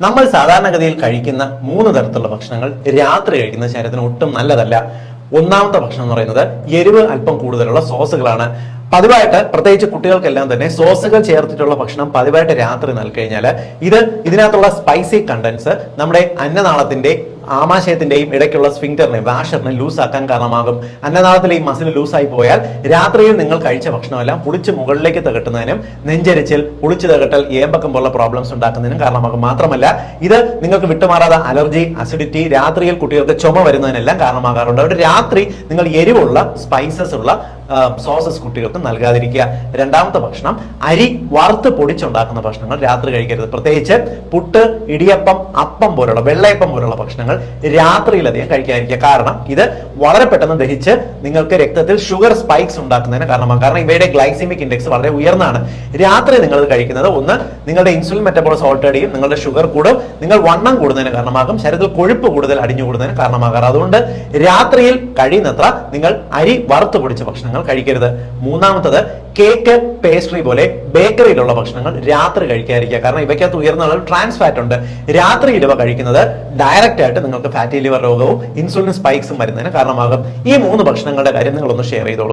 നമ്മൾ സാധാരണഗതിയിൽ കഴിക്കുന്ന 3 തരത്തിലുള്ള ഭക്ഷണങ്ങൾ രാത്രി കഴിക്കുന്നത് ശരീരത്തിന് ഒട്ടും നല്ലതല്ല. ഒന്നാമത്തെ ഭക്ഷണം എന്ന് പറയുന്നത് എരിവ് അല്പം കൂടുതലുള്ള സോസുകളാണ്. പതിവായിട്ട് പ്രത്യേകിച്ച് കുട്ടികൾക്കെല്ലാം തന്നെ സോസുകൾ ചേർത്തിട്ടുള്ള ഭക്ഷണം പതിവായിട്ട് രാത്രി നൽകിക്കഴിഞ്ഞാൽ ഇതിനകത്തുള്ള സ്പൈസി കണ്ടൻസ് നമ്മുടെ അന്നനാളത്തിന്റെ ആമാശയത്തിന്റെയും ഇടയ്ക്കുള്ള സ്ഫിങ്ക്ടറിനെ വാഷറിനെ ലൂസാക്കാൻ കാരണമാകും. അന്നനാളത്തിലെ ഈ മസിൽ ലൂസായി പോയാൽ രാത്രിയിൽ നിങ്ങൾ കഴിച്ച ഭക്ഷണമെല്ലാം പുളിച്ച് മുകളിലേക്ക് തകട്ടുന്നതിനും നെഞ്ചരിച്ചിൽ, പുളിച്ച് തകട്ടൽ, ഏമ്പക്കം പോലുള്ള പ്രോബ്ലംസ് ഉണ്ടാക്കുന്നതിനും കാരണമാകും. മാത്രമല്ല ഇത് നിങ്ങൾക്ക് വിട്ടുമാറാതെ അലർജി, അസിഡിറ്റി, രാത്രിയിൽ കുട്ടികൾക്ക് ചുമ വരുന്നതിനെല്ലാം കാരണമാകാറുണ്ട്. അതുകൊണ്ട് രാത്രി നിങ്ങൾ എരിവുള്ള സ്പൈസസ് ഉള്ള സോസസ് കുട്ടികൾക്ക് നൽകാതിരിക്കുക. രണ്ടാമത്തെ ഭക്ഷണം അരി വറുത്ത് പൊടിച്ചുണ്ടാക്കുന്ന ഭക്ഷണങ്ങൾ രാത്രി കഴിക്കരുത്. പ്രത്യേകിച്ച് പുട്ട്, ഇടിയപ്പം, അപ്പം പോലുള്ള വെള്ളയപ്പം പോലുള്ള ഭക്ഷണങ്ങൾ രാത്രിയിലധികം കഴിക്കാതിരിക്കുക. കാരണം ഇത് വളരെ പെട്ടെന്ന് ദഹിച്ച് നിങ്ങൾക്ക് രക്തത്തിൽ ഷുഗർ സ്പൈക്സ് ഉണ്ടാക്കുന്നതിന് കാരണമാകും. കാരണം ഇവയുടെ ഗ്ലൈസിമിക് ഇൻഡെക്സ് വളരെ ഉയർന്നതാണ്. രാത്രി നിങ്ങൾ കഴിക്കുന്നത് ഒന്ന് നിങ്ങളുടെ ഇൻസുലിൻ മെറ്റബോളിസം ഓൾറെഡിയും നിങ്ങളുടെ ഷുഗർ കൂടും, നിങ്ങൾ വണ്ണം കൂടുന്നതിന് കാരണമാകും, ശരീരത്തിൽ കൊഴുപ്പ് കൂടുതൽ അടിഞ്ഞുകൂടുന്നതിന് കാരണമാകാറ്. അതുകൊണ്ട് രാത്രിയിൽ കഴിയുന്നത്ര നിങ്ങൾ അരി വറുത്ത് പൊടിച്ച ഭക്ഷണങ്ങൾ കഴിക്കരുത്. മൂന്നാമത്തത് കേക്ക്, പേസ്ട്രി പോലെ ബേക്കറിയിലുള്ള ഭക്ഷണങ്ങൾ രാത്രി കഴിക്കാതിരിക്കുക. കാരണം ഇവയ്ക്കകത്ത് ഉയർന്ന അളവിൽ ട്രാൻസ് ഫാറ്റ് ഉണ്ട്. രാത്രി ഇവ കഴിക്കുന്നത് ഡയറക്റ്റ് ആയിട്ട് നിങ്ങൾക്ക് ഫാറ്റി ലിവർ രോഗവും ഇൻസുലിൻ സ്പൈക്സും വരുന്നതിന് കാരണമാകും. ഈ 3 ഭക്ഷണങ്ങളുടെ കാര്യം നിങ്ങളൊന്ന് ഷെയർ ചെയ്തോളൂ.